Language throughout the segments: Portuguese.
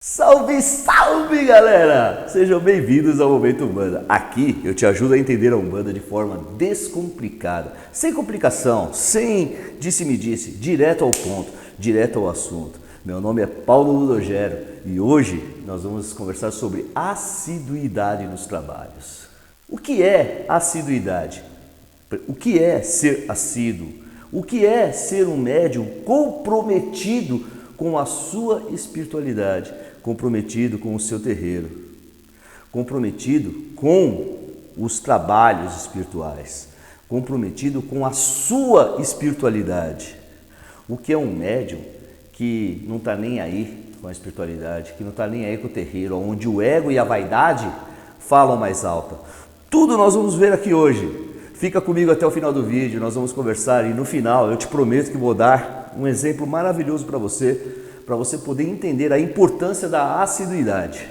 Salve, salve, galera! Sejam bem-vindos ao Momento Umbanda. Aqui eu te ajudo a entender a Umbanda de forma descomplicada, sem complicação, sem disse-me-disse, direto ao ponto, direto ao assunto. Meu nome é Paulo Ludogero e hoje nós vamos conversar sobre assiduidade nos trabalhos. O que é assiduidade? O que é ser assíduo? O que é ser um médium comprometido com a sua espiritualidade, comprometido com o seu terreiro, comprometido com os trabalhos espirituais, comprometido com a sua espiritualidade? O que é um médium que não está nem aí com a espiritualidade, que não está nem aí com o terreiro, onde o ego e a vaidade falam mais alto? Tudo nós vamos ver aqui hoje. Fica comigo até o final do vídeo, nós vamos conversar e no final eu te prometo que vou dar um exemplo maravilhoso para você poder entender a importância da assiduidade.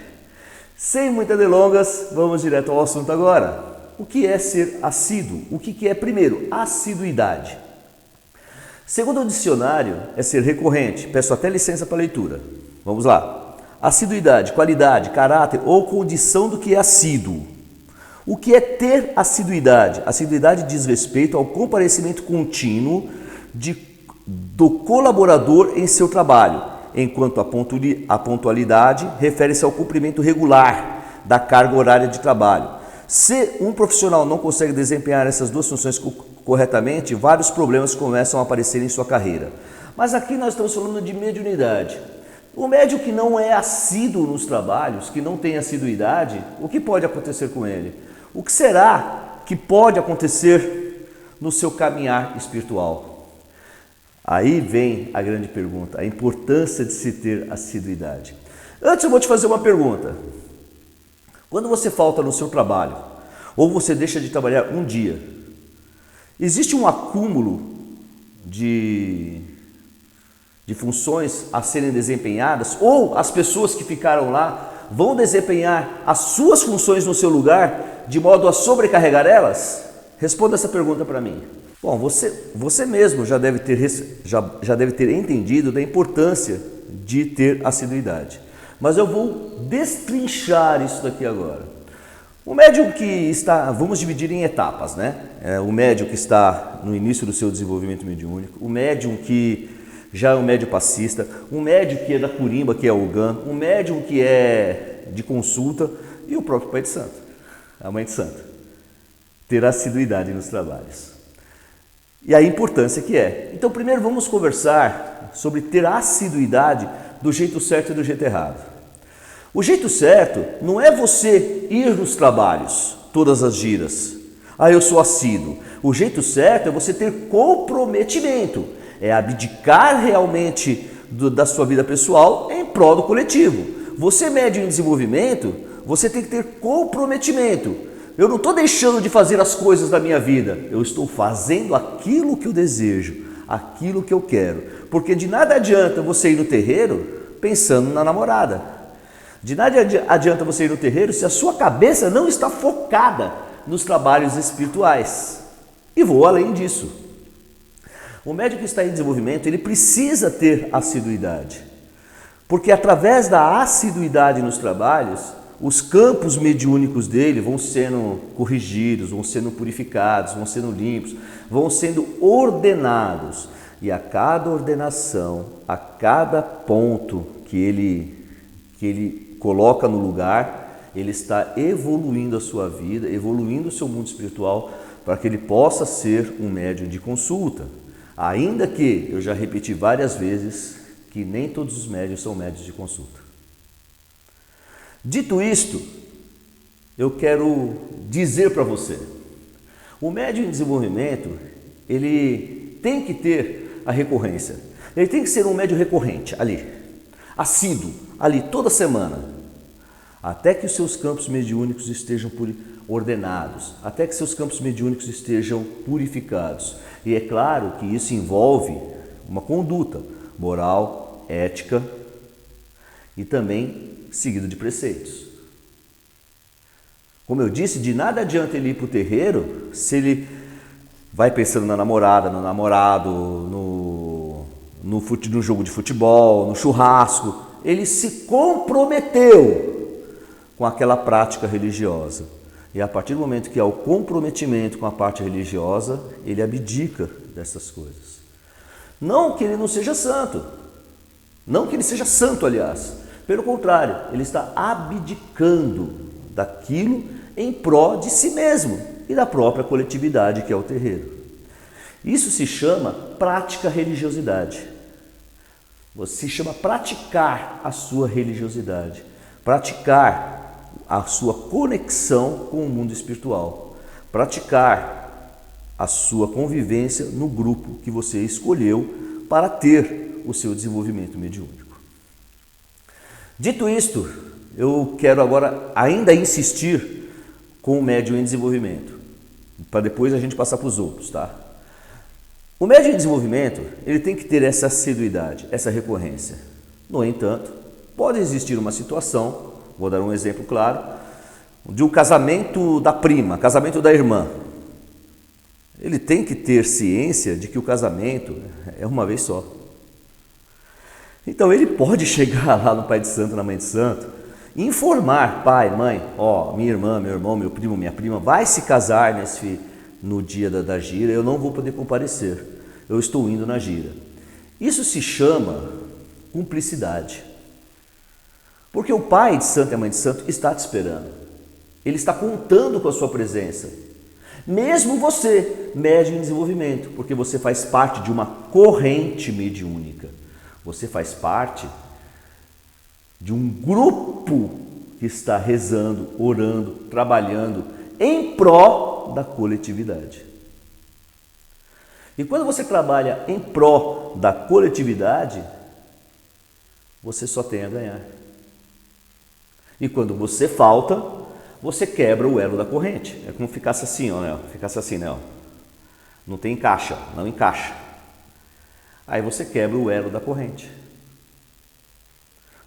Sem muitas delongas, vamos direto ao assunto agora. O que é ser assíduo? O que é, primeiro, assiduidade? Segundo o dicionário, é ser recorrente. Peço até licença para a leitura. Vamos lá. Assiduidade, qualidade, caráter ou condição do que é assíduo. O que é ter assiduidade? Assiduidade diz respeito ao comparecimento contínuo do colaborador em seu trabalho, enquanto a pontualidade refere-se ao cumprimento regular da carga horária de trabalho. Se um profissional não consegue desempenhar essas duas funções corretamente, vários problemas começam a aparecer em sua carreira. Mas aqui nós estamos falando de mediunidade. O médium que não é assíduo nos trabalhos, que não tem assiduidade, o que pode acontecer com ele? O que será que pode acontecer no seu caminhar espiritual? Aí vem a grande pergunta, a importância de se ter assiduidade. Antes eu vou te fazer uma pergunta. Quando você falta no seu trabalho, ou você deixa de trabalhar um dia, existe um acúmulo de funções a serem desempenhadas, ou as pessoas que ficaram lá vão desempenhar as suas funções no seu lugar de modo a sobrecarregar elas? Responda essa pergunta para mim. Bom, você mesmo já deve ter entendido da importância de ter assiduidade. Mas eu vou destrinchar isso daqui agora. O médium que está, vamos dividir em etapas, né? O médium que está no início do seu desenvolvimento mediúnico, o médium que já é um médium passista, um médium que é da Curimba, que é o GAN, um médium que é de consulta e o próprio Pai de Santo, a Mãe de Santo. Ter assiduidade nos trabalhos. E a importância que é. Então, primeiro vamos conversar sobre ter assiduidade do jeito certo e do jeito errado. O jeito certo não é você ir nos trabalhos, todas as giras. Eu sou assíduo. O jeito certo é você ter comprometimento. É abdicar realmente da sua vida pessoal em prol do coletivo. Você médium em desenvolvimento, você tem que ter comprometimento. Eu não estou deixando de fazer as coisas da minha vida, eu estou fazendo aquilo que eu desejo, aquilo que eu quero. Porque de nada adianta você ir no terreiro pensando na namorada. De nada adianta você ir no terreiro se a sua cabeça não está focada nos trabalhos espirituais. E vou além disso. O médium que está em desenvolvimento, ele precisa ter assiduidade. Porque através da assiduidade nos trabalhos, os campos mediúnicos dele vão sendo corrigidos, vão sendo purificados, vão sendo limpos, vão sendo ordenados. E a cada ordenação, a cada ponto que ele coloca no lugar, ele está evoluindo a sua vida, evoluindo o seu mundo espiritual, para que ele possa ser um médium de consulta. Ainda que, eu já repeti várias vezes, que nem todos os médiuns são médiuns de consulta. Dito isto, eu quero dizer para você, o médium em desenvolvimento, ele tem que ter a recorrência, ele tem que ser um médium recorrente ali, assíduo, ali toda semana, até que os seus campos mediúnicos estejam ordenados, até que seus campos mediúnicos estejam purificados. E é claro que isso envolve uma conduta moral, ética e também seguido de preceitos. Como eu disse, de nada adianta ele ir para o terreiro se ele vai pensando na namorada, no namorado, no jogo de futebol, no churrasco. ele se comprometeu com aquela prática religiosa. E a partir do momento que há o comprometimento com a parte religiosa, ele abdica dessas coisas. Não que ele não seja santo, não que ele seja santo, aliás. Pelo contrário, ele está abdicando daquilo em pró de si mesmo e da própria coletividade que é o terreiro. Isso se chama prática religiosidade. Se chama praticar a sua religiosidade, praticar a sua conexão com o mundo espiritual, praticar a sua convivência no grupo que você escolheu para ter o seu desenvolvimento mediúnico. Dito isto, eu quero agora ainda insistir com o médium em desenvolvimento, para depois a gente passar para os outros, tá? O médium em desenvolvimento, ele tem que ter essa assiduidade, essa recorrência. No entanto, pode existir uma situação, vou dar um exemplo claro, de um casamento da prima, casamento da irmã. Ele tem que ter ciência de que o casamento é uma vez só. Então ele pode chegar lá no pai de santo, na mãe de santo, e informar, pai, mãe, ó, minha irmã, meu irmão, meu primo, minha prima, vai se casar no dia da gira, eu não vou poder comparecer, eu estou indo na gira. Isso se chama cumplicidade. Porque o pai de santo e a mãe de santo está te esperando. Ele está contando com a sua presença. Mesmo você, médium em desenvolvimento, porque você faz parte de uma corrente mediúnica. Você faz parte de um grupo que está rezando, orando, trabalhando em pró da coletividade. E quando você trabalha em pró da coletividade, você só tem a ganhar. E quando você falta, você quebra o elo da corrente. É como ficasse assim, ó, né? Ficasse assim, né? Não tem encaixa, não encaixa. Aí você quebra o elo da corrente.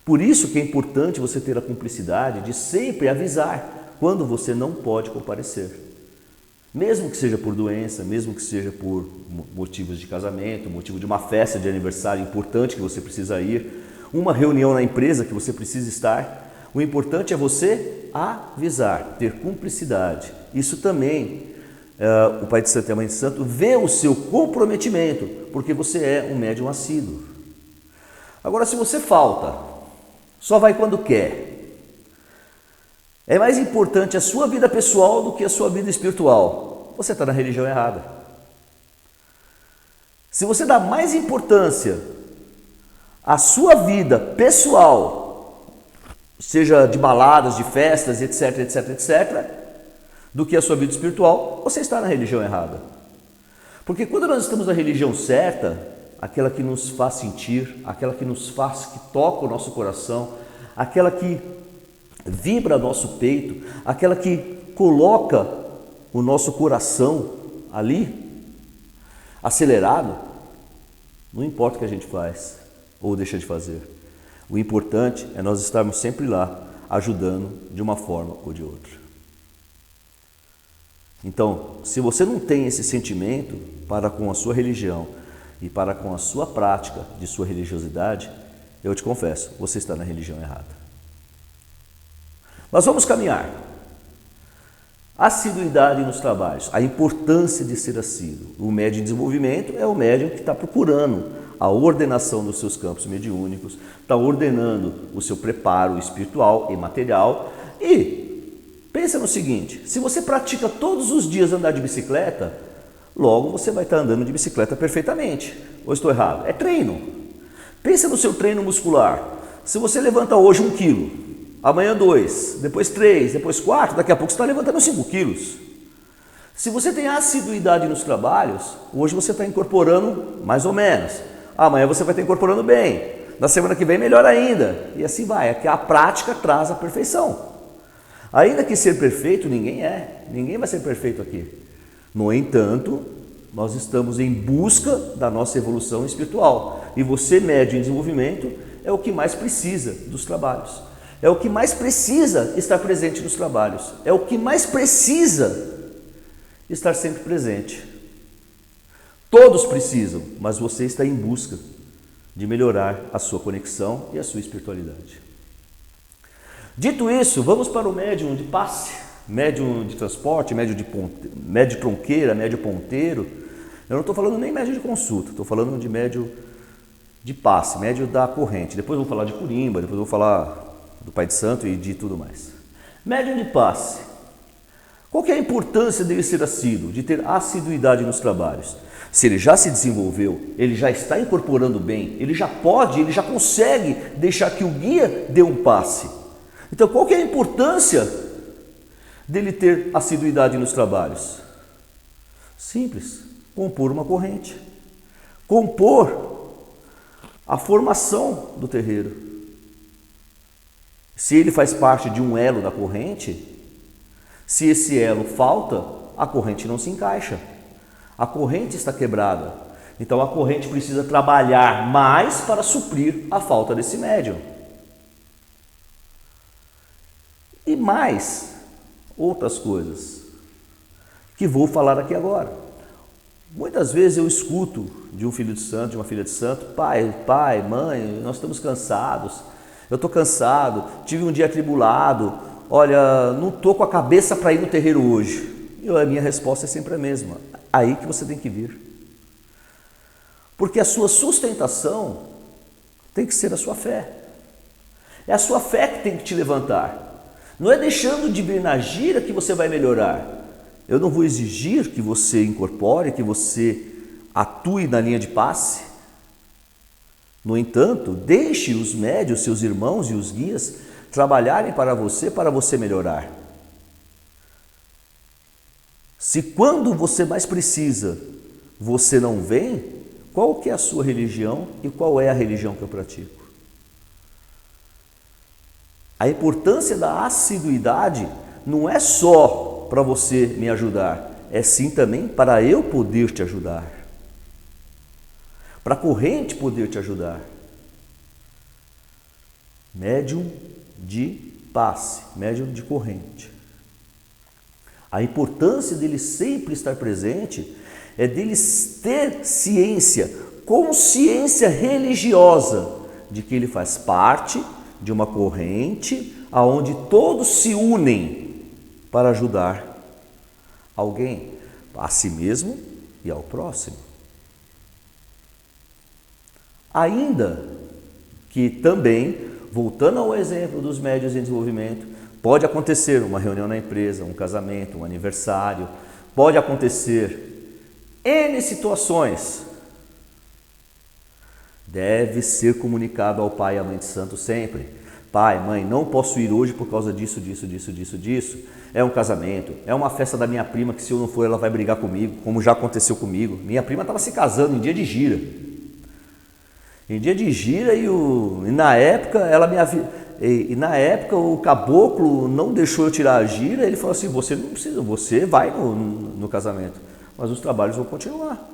Por isso que é importante você ter a cumplicidade de sempre avisar quando você não pode comparecer. Mesmo que seja por doença, mesmo que seja por motivos de casamento, motivo de uma festa de aniversário importante que você precisa ir, uma reunião na empresa que você precisa estar, o importante é você avisar, ter cumplicidade. Isso também, o pai de santo e a mãe de santo vê o seu comprometimento, porque você é um médium assíduo. Agora, se você falta, só vai quando quer, é mais importante a sua vida pessoal do que a sua vida espiritual, você está na religião errada. Se você dá mais importância à sua vida pessoal, seja de baladas, de festas, etc, etc, etc, do que a sua vida espiritual, você está na religião errada. Porque quando nós estamos na religião certa, aquela que nos faz sentir, aquela que nos faz, que toca o nosso coração, aquela que vibra nosso peito, aquela que coloca o nosso coração ali, acelerado, não importa o que a gente faz ou deixa de fazer. O importante é nós estarmos sempre lá, ajudando de uma forma ou de outra. Então, se você não tem esse sentimento para com a sua religião e para com a sua prática de sua religiosidade, eu te confesso, você está na religião errada. Nós vamos caminhar. Assiduidade nos trabalhos, a importância de ser assíduo. O médium em desenvolvimento é o médium que está procurando a ordenação dos seus campos mediúnicos, está ordenando o seu preparo espiritual e material. E pensa no seguinte, se você pratica todos os dias andar de bicicleta, logo você vai estar andando de bicicleta perfeitamente. Ou estou errado? É treino. Pensa no seu treino muscular. Se você levanta hoje 1 quilo, amanhã 2, depois 3, depois 4, daqui a pouco você está levantando 5 quilos. Se você tem assiduidade nos trabalhos, hoje você está incorporando mais ou menos. Amanhã você vai estar incorporando bem. Na semana que vem, melhor ainda. E assim vai. É que a prática traz a perfeição. Ainda que ser perfeito, ninguém é. Ninguém vai ser perfeito aqui. No entanto, nós estamos em busca da nossa evolução espiritual. E você, médium em desenvolvimento, é o que mais precisa dos trabalhos. É o que mais precisa estar presente nos trabalhos. É o que mais precisa estar sempre presente. Todos precisam, mas você está em busca de melhorar a sua conexão e a sua espiritualidade. Dito isso, vamos para o médium de passe, médium de transporte, médium de tronqueira, médium ponteiro. Eu não estou falando nem médium de consulta, estou falando de médium de passe, médium da corrente. Depois eu vou falar de curimba, depois eu vou falar do Pai de Santo e de tudo mais. Médium de passe. Qual que é a importância dele ser assíduo, de ter assiduidade nos trabalhos? Se ele já se desenvolveu, ele já está incorporando bem, ele já consegue deixar que o guia dê um passe. Então, qual que é a importância dele ter assiduidade nos trabalhos? Simples, compor uma corrente, compor a formação do terreiro. Se ele faz parte de um elo da corrente, se esse elo falta, a corrente não se encaixa. A corrente está quebrada. Então a corrente precisa trabalhar mais para suprir a falta desse médium. E mais outras coisas que vou falar aqui agora. Muitas vezes eu escuto de um filho de santo, de uma filha de santo: pai, mãe, nós estamos cansados, eu estou cansado, tive um dia atribulado, olha, não estou com a cabeça para ir no terreiro hoje. E a minha resposta é sempre a mesma: aí que você tem que vir. Porque a sua sustentação tem que ser a sua fé. É a sua fé que tem que te levantar. Não é deixando de vir na gira que você vai melhorar. Eu não vou exigir que você incorpore, que você atue na linha de passe. No entanto, deixe os médios, seus irmãos e os guias trabalharem para você melhorar. Se quando você mais precisa, você não vem, qual que é a sua religião e qual é a religião que eu pratico? A importância da assiduidade não é só para você me ajudar, é sim também para eu poder te ajudar, para a corrente poder te ajudar. Médium de passe, médium de corrente. A importância dele sempre estar presente é dele ter ciência, consciência religiosa de que ele faz parte de uma corrente aonde todos se unem para ajudar alguém, a si mesmo e ao próximo. Ainda que também, voltando ao exemplo dos médiuns em desenvolvimento, pode acontecer uma reunião na empresa, um casamento, um aniversário, pode acontecer N situações. Deve ser comunicado ao pai e à mãe de santo sempre: pai, mãe, não posso ir hoje por causa disso. É um casamento, é uma festa da minha prima que se eu não for ela vai brigar comigo, como já aconteceu comigo. Minha prima estava se casando em dia de gira. E na época o caboclo não deixou eu tirar a gira. Ele falou assim: você não precisa, você vai no casamento, mas os trabalhos vão continuar.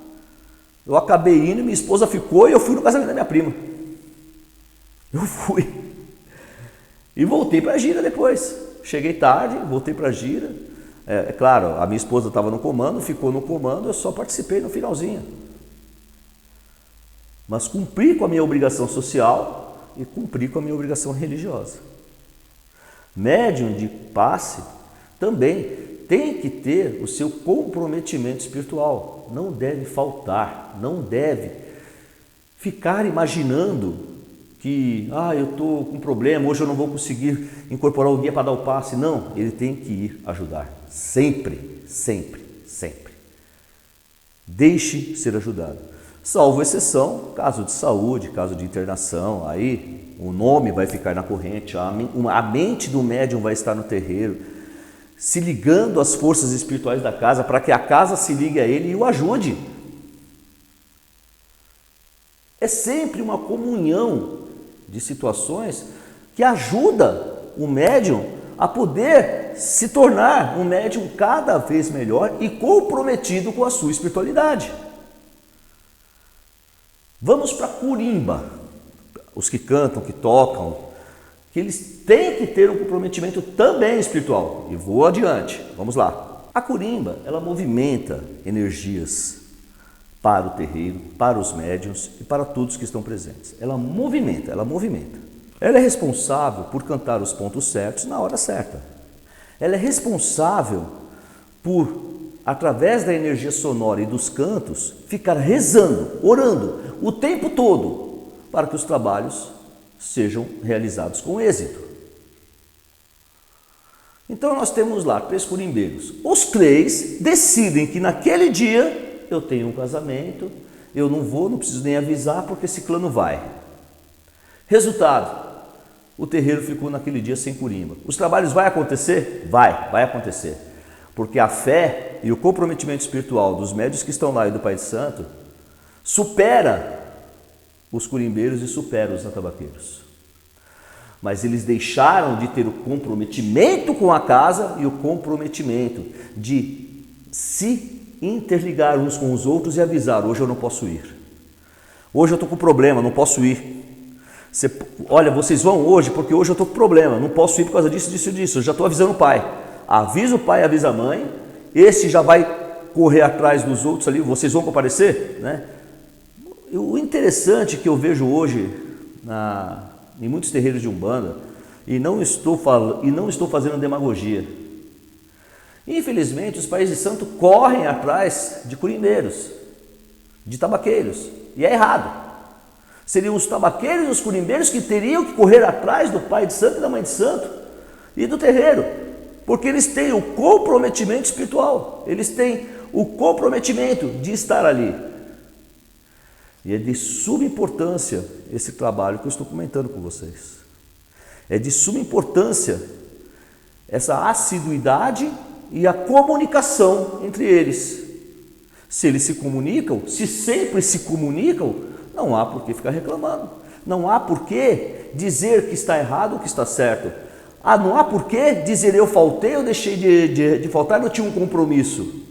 Eu acabei indo, minha esposa ficou e eu fui no casamento da minha prima. Eu fui e voltei para a gira depois. Cheguei tarde, voltei para a gira. É claro, a minha esposa estava no comando, ficou no comando, eu só participei no finalzinho. Mas cumpri com a minha obrigação social e cumpri com a minha obrigação religiosa. Médium de passe também tem que ter o seu comprometimento espiritual. Não deve faltar, não deve ficar imaginando que eu estou com um problema, hoje eu não vou conseguir incorporar o guia para dar o passe. Não, ele tem que ir ajudar. Sempre, sempre, sempre. Deixe ser ajudado. Salvo exceção, caso de saúde, caso de internação, aí o nome vai ficar na corrente, a mente do médium vai estar no terreiro, se ligando às forças espirituais da casa, para que a casa se ligue a ele e o ajude. É sempre uma comunhão de situações que ajuda o médium a poder se tornar um médium cada vez melhor e comprometido com a sua espiritualidade. Vamos para a curimba, os que cantam, que tocam, que eles têm que ter um comprometimento também espiritual. E vou adiante, vamos lá. A curimba, ela movimenta energias para o terreiro, para os médiuns e para todos que estão presentes. Ela movimenta, ela movimenta. Ela é responsável por cantar os pontos certos na hora certa. Ela é responsável por, através da energia sonora e dos cantos, ficar rezando, orando o tempo todo para que os trabalhos sejam realizados com êxito. Então nós temos lá 3 curimbeiros. Os 3 decidem que naquele dia eu tenho um casamento, eu não vou, não preciso nem avisar porque esse clã vai. Resultado, o terreiro ficou naquele dia sem curimba. Os trabalhos vai acontecer? Vai acontecer. Porque a fé e o comprometimento espiritual dos médiuns que estão lá e do Pai de Santo supera os curimbeiros e supera os atabaqueiros. Mas eles deixaram de ter o comprometimento com a casa e o comprometimento de se interligar uns com os outros e avisar: hoje eu não posso ir. Hoje eu estou com problema, não posso ir. Olha, vocês vão hoje porque hoje eu estou com problema, não posso ir por causa disso, disso e disso. Eu já estou avisando o pai. Avisa o pai, avisa a mãe. Esse já vai correr atrás dos outros ali. Vocês vão comparecer, né? O interessante que eu vejo hoje em muitos terreiros de Umbanda, e não estou fazendo demagogia. Infelizmente, os pais de santo correm atrás de curimbeiros, de tabaqueiros, e é errado. Seriam os tabaqueiros e os curimbeiros que teriam que correr atrás do pai de santo e da mãe de santo e do terreiro, porque eles têm o comprometimento espiritual, eles têm o comprometimento de estar ali. E é de suma importância esse trabalho que eu estou comentando com vocês. É de suma importância essa assiduidade e a comunicação entre eles. Se eles se comunicam, se sempre se comunicam, não há por que ficar reclamando. Não há por que dizer que está errado ou que está certo. Não há por que dizer eu faltei, eu deixei de faltar, eu tinha um compromisso.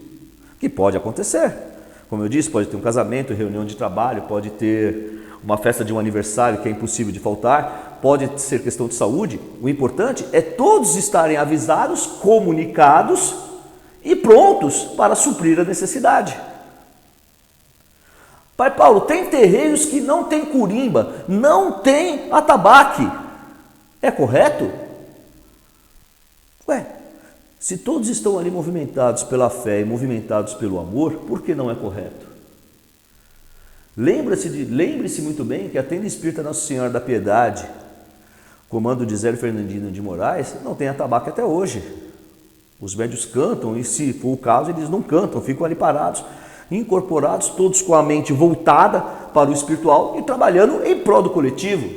Que pode acontecer. Como eu disse, pode ter um casamento, reunião de trabalho, pode ter uma festa de um aniversário que é impossível de faltar, pode ser questão de saúde. O importante é todos estarem avisados, comunicados e prontos para suprir a necessidade. Pai Paulo, tem terreiros que não tem curimba, não tem atabaque. É correto? Se todos estão ali movimentados pela fé e movimentados pelo amor, por que não é correto? Lembre-se muito bem que a tenda espírita Nossa Senhora da Piedade, comando de Zé Fernandino de Moraes, não tem atabaque até hoje. Os médiuns cantam e, se for o caso, eles não cantam, ficam ali parados, incorporados, todos com a mente voltada para o espiritual e trabalhando em prol do coletivo.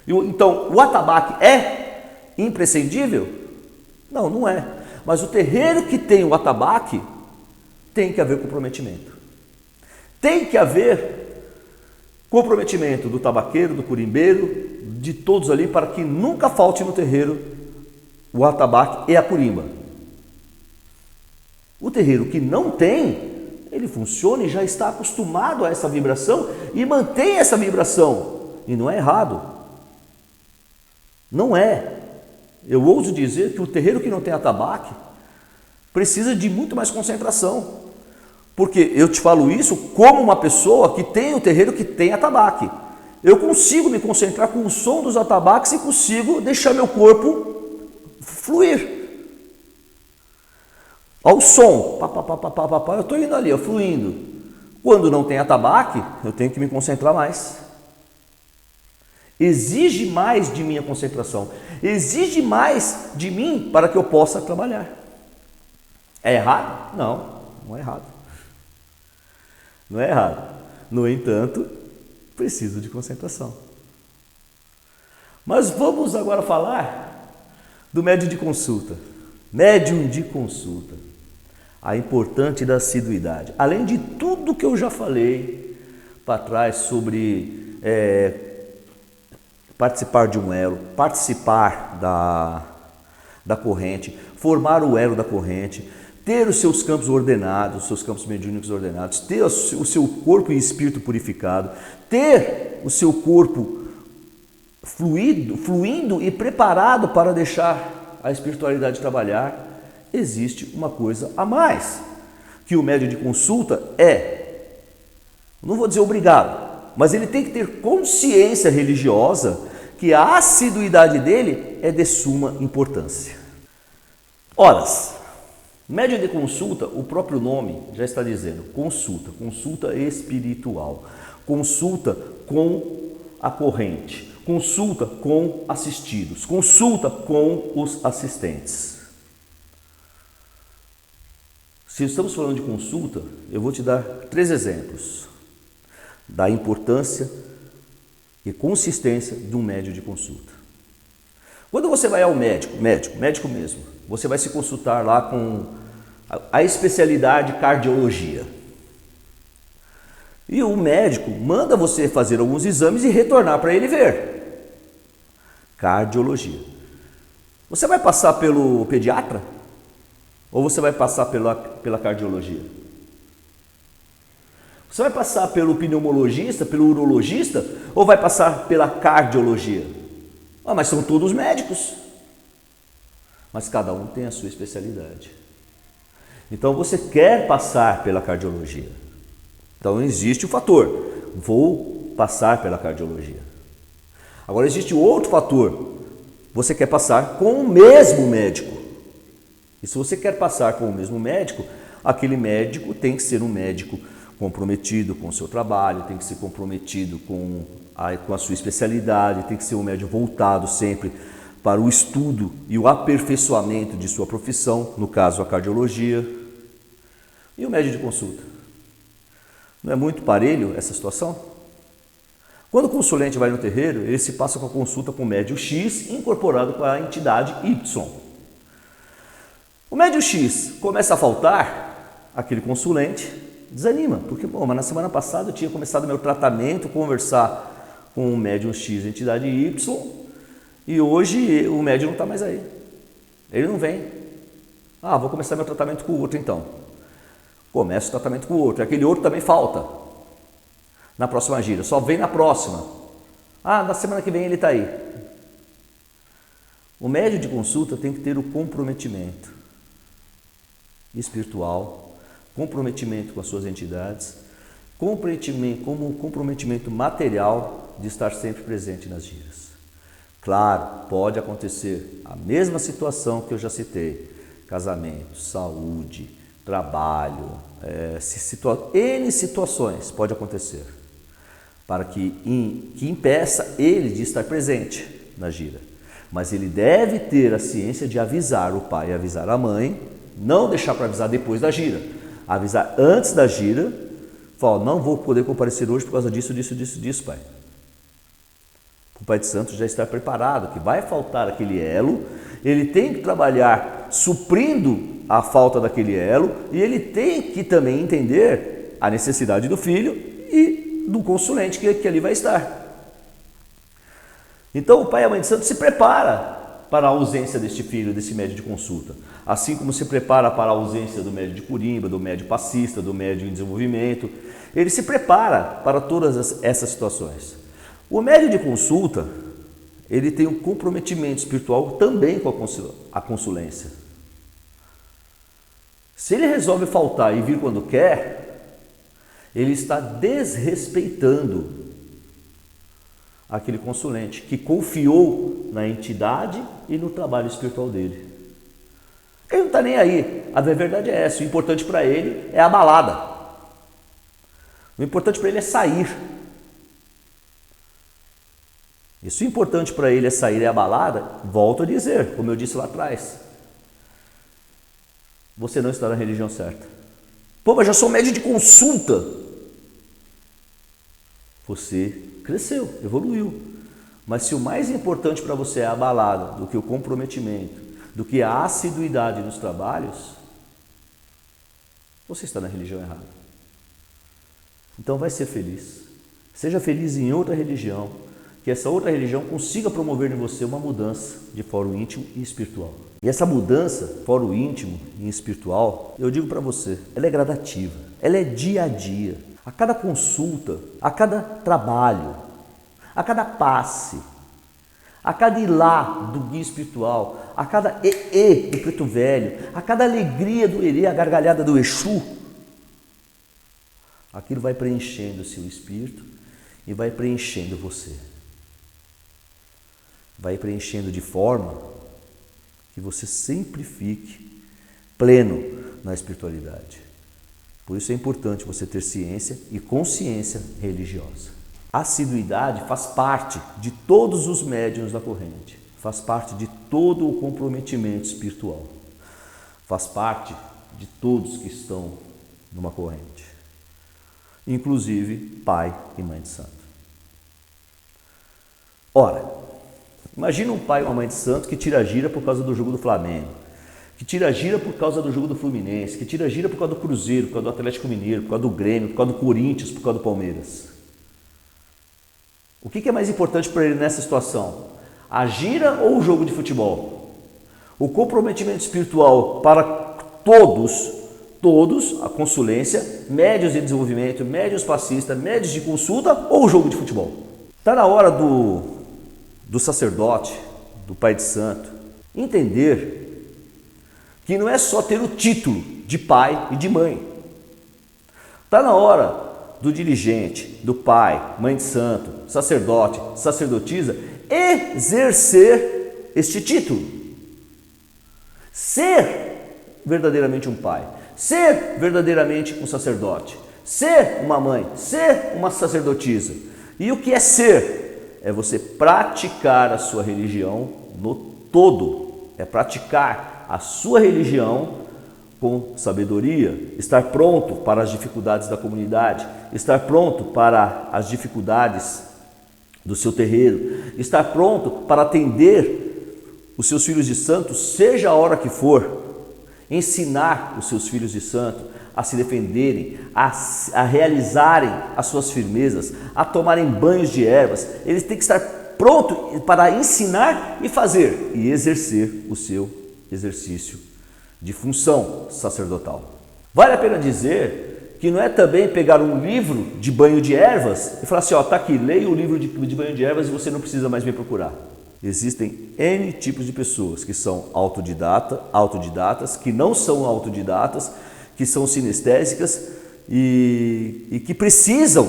Então, o atabaque é imprescindível? Não, não é. Mas o terreiro que tem o atabaque, tem que haver comprometimento. Tem que haver comprometimento do tabaqueiro, do curimbeiro, de todos ali, para que nunca falte no terreiro o atabaque e a curimba. O terreiro que não tem, ele funciona e já está acostumado a essa vibração e mantém essa vibração. E não é errado. Não é. Eu ouso dizer que o terreiro que não tem atabaque precisa de muito mais concentração. Porque eu te falo isso como uma pessoa que tem o terreiro que tem atabaque. Eu consigo me concentrar com o som dos atabaques e consigo deixar meu corpo fluir. Ao som, eu estou indo ali, fluindo. Quando não tem atabaque, eu tenho que me concentrar mais. Exige mais de minha concentração, exige mais de mim para que eu possa trabalhar. É errado? Não, não é errado. Não é errado. No entanto, preciso de concentração. Mas vamos agora falar do médium de consulta. Médium de consulta. A importância da assiduidade. Além de tudo que eu já falei para trás sobre participar de um elo, participar da corrente, formar o elo da corrente, ter os seus campos ordenados, os seus campos mediúnicos ordenados, ter o seu corpo e espírito purificado, ter o seu corpo fluindo e preparado para deixar a espiritualidade trabalhar, existe uma coisa a mais, que o médium de consulta é Não vou dizer obrigado, mas ele tem que ter consciência religiosa que a assiduidade dele é de suma importância. Horas. Médio de consulta, o próprio nome já está dizendo, consulta espiritual, consulta com a corrente, consulta com assistidos, consulta com os assistentes. Se estamos falando de consulta, eu vou te dar 3 exemplos da importância e consistência de um médium de consulta. Quando você vai ao médico mesmo, você vai se consultar lá com a especialidade cardiologia. E o médico manda você fazer alguns exames e retornar para ele ver. Cardiologia. Você vai passar pelo pediatra? Ou você vai passar pela cardiologia? Você vai passar pelo pneumologista, pelo urologista, ou vai passar pela cardiologia? Ah, mas são todos médicos. Mas cada um tem a sua especialidade. Então você quer passar pela cardiologia. Então existe o fator, vou passar pela cardiologia. Agora existe outro fator, você quer passar com o mesmo médico. E se você quer passar com o mesmo médico, aquele médico tem que ser um médico comprometido com o seu trabalho, tem que ser comprometido com a sua especialidade, tem que ser um médico voltado sempre para o estudo e o aperfeiçoamento de sua profissão, no caso a cardiologia. E o médico de consulta? Não é muito parelho essa situação? Quando o consulente vai no terreiro, ele se passa com a consulta com o médium X incorporado com a entidade Y. O médium X começa a faltar, aquele consulente desanima, porque mas na semana passada eu tinha começado meu tratamento, conversar com o médium X, entidade Y, e hoje o médium não está mais aí. Ele não vem. Ah, vou começar meu tratamento com o outro então. Começa o tratamento com o outro, aquele outro também falta na próxima gira, só vem na próxima. Ah, na semana que vem ele está aí. O médium de consulta tem que ter o comprometimento espiritual, comprometimento com as suas entidades, comprometimento material de estar sempre presente nas giras. Claro, pode acontecer a mesma situação que eu já citei, casamento, saúde, trabalho, N situações pode acontecer, para que impeça ele de estar presente na gira. Mas ele deve ter a ciência de avisar o pai, avisar a mãe, não deixar para avisar depois da gira, avisar antes da gira, falar, não vou poder comparecer hoje por causa disso, pai. O Pai de Santo já está preparado, que vai faltar aquele elo, ele tem que trabalhar suprindo a falta daquele elo e ele tem que também entender a necessidade do filho e do consulente que ali vai estar. Então o pai e a mãe de santo se prepara para a ausência deste filho, desse médium de consulta, assim como se prepara para a ausência do médium de curimba, do médium passista, do médium em desenvolvimento. Ele se prepara para todas essas situações. O médium de consulta, ele tem um comprometimento espiritual também com a consulência. Se ele resolve faltar e vir quando quer, ele está desrespeitando aquele consulente que confiou na entidade e no trabalho espiritual dele. Ele não está nem aí, a verdade é essa, o importante para ele é a balada. O importante para ele é sair. E se o importante para ele é sair, é a balada, volto a dizer, como eu disse lá atrás, você não está na religião certa. Pô, mas já sou médium de consulta. Você cresceu, evoluiu. Mas se o mais importante para você é a balada, do que o comprometimento, do que a assiduidade dos trabalhos, você está na religião errada. Então vai ser feliz. Seja feliz em outra religião, que essa outra religião consiga promover em você uma mudança de fórum íntimo e espiritual. E essa mudança, fórum íntimo e espiritual, eu digo para você, ela é gradativa, ela é dia a dia. A cada consulta, a cada trabalho, a cada passe, a cada ilá do guia espiritual, a cada do preto velho, a cada alegria do erê, a gargalhada do Exu, Aquilo vai preenchendo o seu espírito e vai preenchendo você. Vai preenchendo de forma que você sempre fique pleno na espiritualidade. Por isso é importante você ter ciência e consciência religiosa. A assiduidade faz parte de todos os médiuns da corrente, faz parte de todo o comprometimento espiritual, faz parte de todos que estão numa corrente, inclusive pai e mãe de santo. Ora, imagina um pai e uma mãe de santo que tira a gira por causa do jogo do Flamengo, que tira a gira por causa do jogo do Fluminense, que tira a gira por causa do Cruzeiro, por causa do Atlético Mineiro, por causa do Grêmio, por causa do Corinthians, por causa do Palmeiras. O que é mais importante para ele nessa situação? A gira ou o jogo de futebol? O comprometimento espiritual para todos, a consulência, médios de desenvolvimento, médios passistas, médios de consulta ou o jogo de futebol? Está na hora do sacerdote, do pai de santo, entender que não é só ter o título de pai e de mãe. Está na hora do dirigente, do pai, mãe de santo, sacerdote, sacerdotisa, exercer este título. Ser verdadeiramente um pai, ser verdadeiramente um sacerdote, ser uma mãe, ser uma sacerdotisa. E o que é ser? É você praticar a sua religião no todo, é praticar a sua religião com sabedoria, estar pronto para as dificuldades da comunidade, estar pronto para as dificuldades do seu terreiro, estar pronto para atender os seus filhos de santo, seja a hora que for, ensinar os seus filhos de santo a se defenderem, a realizarem as suas firmezas, a tomarem banhos de ervas. Eles têm que estar pronto para ensinar e fazer e exercer o seu exercício de função sacerdotal. Vale a pena dizer que não é também pegar um livro de banho de ervas e falar assim, ó, tá aqui, leia o livro de banho de ervas e você não precisa mais me procurar. Existem N tipos de pessoas que são autodidatas, que não são autodidatas, que são sinestésicas e que precisam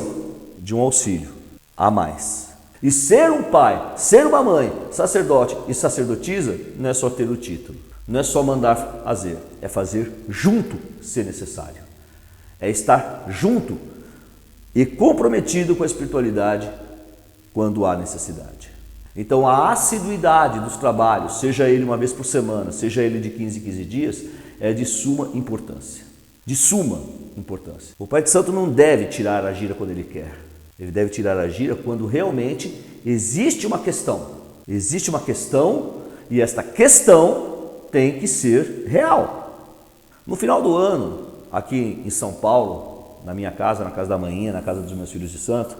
de um auxílio a mais. E ser um pai, ser uma mãe, sacerdote e sacerdotisa não é só ter o título. Não é só mandar fazer, é fazer junto se necessário. É estar junto e comprometido com a espiritualidade quando há necessidade. Então a assiduidade dos trabalhos, seja ele uma vez por semana, seja ele de 15 em 15 dias, é de suma importância. De suma importância. O pai de santo não deve tirar a gira quando ele quer. Ele deve tirar a gira quando realmente existe uma questão. Existe uma questão e esta questão tem que ser real. No final do ano, aqui em São Paulo, na minha casa, na casa da manhã, na casa dos meus filhos de santo,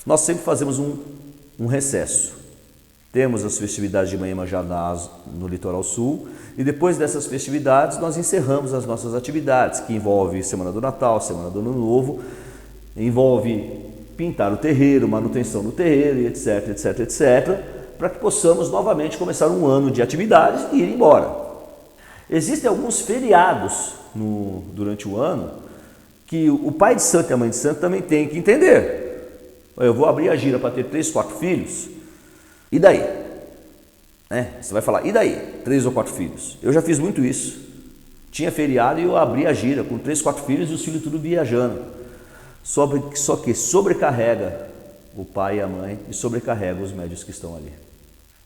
nós sempre fazemos um recesso. Temos as festividades de Manhã-Manjá no litoral sul e depois dessas festividades nós encerramos as nossas atividades, que envolve Semana do Natal, Semana do Ano Novo, envolve pintar o terreiro, manutenção do terreiro, etc, etc, etc, para que possamos novamente começar um ano de atividades e ir embora. Existem alguns feriados durante o ano que o pai de santo e a mãe de santo também tem que entender. Eu vou abrir a gira para ter 3, 4 filhos, e daí? Você vai falar, e daí? 3 ou 4 filhos. Eu já fiz muito isso. Tinha feriado e eu abri a gira com 3, 4 filhos e os filhos tudo viajando. Só que sobrecarrega o pai e a mãe e sobrecarrega os médios que estão ali.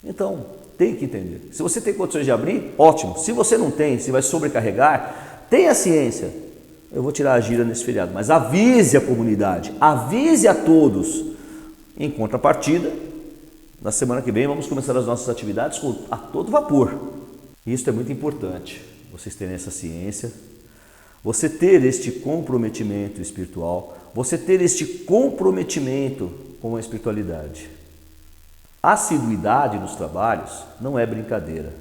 Então, tem que entender. Se você tem condições de abrir, ótimo. Se você não tem, se vai sobrecarregar, tenha ciência. Eu vou tirar a gira nesse feriado, mas avise a comunidade, avise a todos. Em contrapartida, na semana que vem vamos começar as nossas atividades a todo vapor. Isso é muito importante, vocês terem essa ciência, você ter este comprometimento espiritual, você ter este comprometimento com a espiritualidade. A assiduidade nos trabalhos não é brincadeira.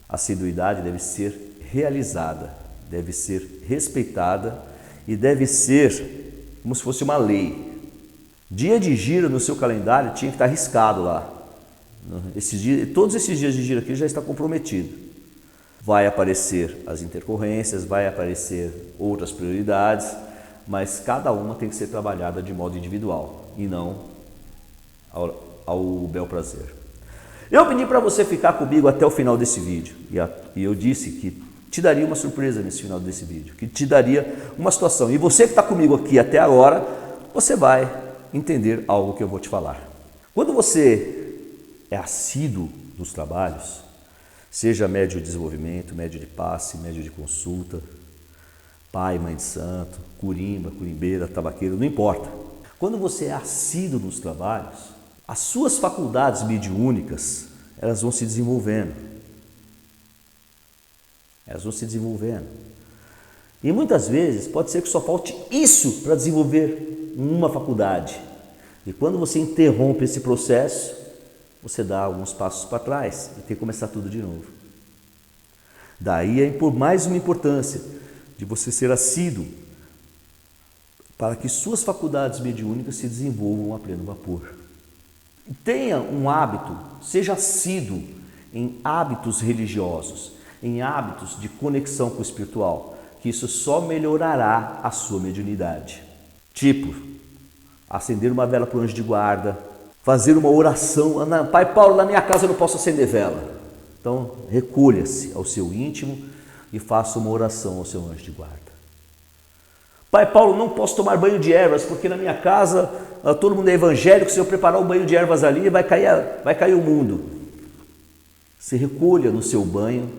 A assiduidade deve ser realizada, deve ser respeitada e deve ser como se fosse uma lei. Dia de gira no seu calendário tinha que estar riscado lá. Todos esses dias de gira aqui já está comprometido. Vai aparecer as intercorrências, vai aparecer outras prioridades, mas cada uma tem que ser trabalhada de modo individual e não ao bel prazer. Eu pedi para você ficar comigo até o final desse vídeo e eu disse que te daria uma surpresa nesse final desse vídeo, que te daria uma situação. E você que está comigo aqui até agora, você vai entender algo que eu vou te falar. Quando você é assíduo nos trabalhos, seja médio de desenvolvimento, médio de passe, médio de consulta, pai, mãe de santo, curimba, curimbeira, tabaqueiro, não importa. Quando você é assíduo nos trabalhos, as suas faculdades mediúnicas, elas vão se desenvolvendo. Elas vão se desenvolvendo. E muitas vezes pode ser que só falte isso para desenvolver uma faculdade. E quando você interrompe esse processo, você dá alguns passos para trás e tem que começar tudo de novo. Daí é por mais uma importância de você ser assíduo para que suas faculdades mediúnicas se desenvolvam a pleno vapor. Tenha um hábito, seja assíduo em hábitos religiosos, em hábitos de conexão com o espiritual, que isso só melhorará a sua mediunidade. Tipo, acender uma vela para o anjo de guarda, fazer uma oração. Pai Paulo, na minha casa eu não posso acender vela. Então, recolha-se ao seu íntimo e faça uma oração ao seu anjo de guarda. Pai Paulo, não posso tomar banho de ervas, porque na minha casa todo mundo é evangélico, se eu preparar um banho de ervas ali, vai cair o mundo. Se recolha no seu banho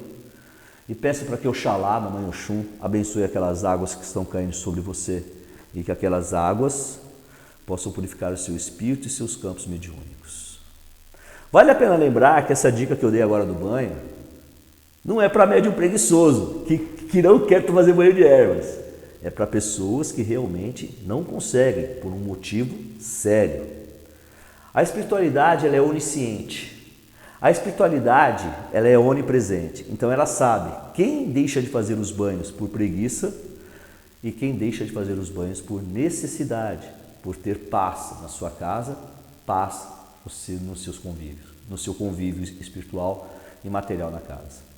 e peça para que Oxalá, Mamãe Oxum, abençoe aquelas águas que estão caindo sobre você e que aquelas águas possam purificar o seu espírito e seus campos mediúnicos. Vale a pena lembrar que essa dica que eu dei agora do banho não é para médium preguiçoso, que não quer fazer banho de ervas. É para pessoas que realmente não conseguem, por um motivo sério. A espiritualidade ela é onisciente. A espiritualidade ela é onipresente. Então ela sabe quem deixa de fazer os banhos por preguiça e quem deixa de fazer os banhos por necessidade, por ter paz na sua casa, paz nos seus convívios, no seu convívio espiritual e material na casa.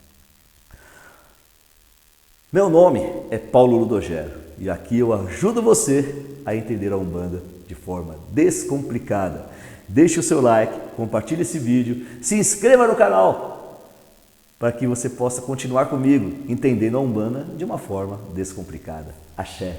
Meu nome é Paulo Ludogero e aqui eu ajudo você a entender a Umbanda de forma descomplicada. Deixe o seu like, compartilhe esse vídeo, se inscreva no canal para que você possa continuar comigo entendendo a Umbanda de uma forma descomplicada. Axé!